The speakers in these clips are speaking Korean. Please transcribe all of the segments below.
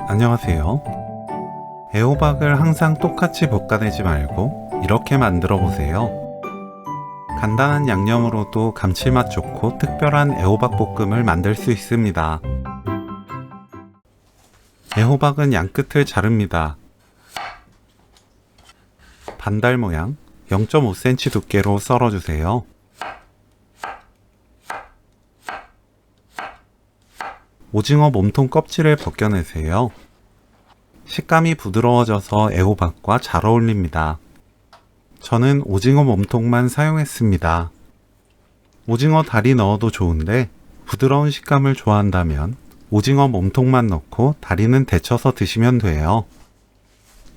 안녕하세요. 애호박을 항상 똑같이 볶아내지 말고 이렇게 만들어 보세요. 간단한 양념으로도 감칠맛 좋고 특별한 애호박 볶음을 만들 수 있습니다. 애호박은 양끝을 자릅니다. 반달 모양 0.5cm 두께로 썰어주세요. 오징어 몸통 껍질을 벗겨내세요. 식감이 부드러워져서 애호박과 잘 어울립니다. 저는 오징어 몸통만 사용했습니다. 오징어 다리 넣어도 좋은데 부드러운 식감을 좋아한다면 오징어 몸통만 넣고 다리는 데쳐서 드시면 돼요.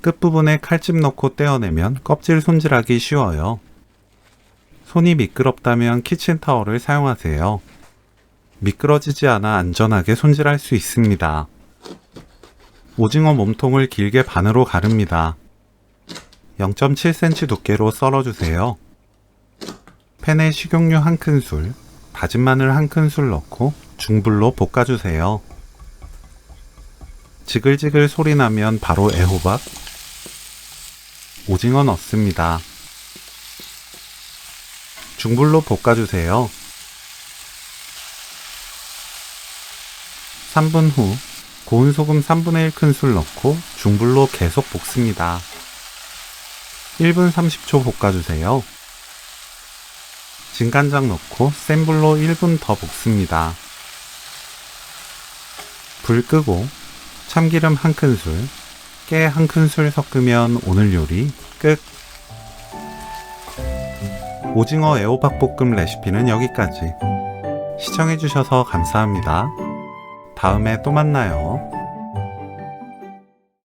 끝부분에 칼집 넣고 떼어내면 껍질 손질하기 쉬워요. 손이 미끄럽다면 키친타월을 사용하세요. 미끄러지지 않아 안전하게 손질할 수 있습니다. 오징어 몸통을 길게 반으로 가릅니다. 0.7cm 두께로 썰어주세요. 팬에 식용유 1큰술, 다진 마늘 1큰술 넣고 중불로 볶아주세요. 지글지글 소리 나면 바로 애호박, 오징어 넣습니다. 중불로 볶아주세요. 3분 후 고운 소금 3분의 1큰술 넣고 중불로 계속 볶습니다. 1분 30초 볶아주세요. 진간장 넣고 센 불로 1분 더 볶습니다. 불 끄고 참기름 1큰술, 깨 1큰술 섞으면 오늘 요리 끝! 오징어 애호박 볶음 레시피는 여기까지. 시청해주셔서 감사합니다. 다음에 또 만나요.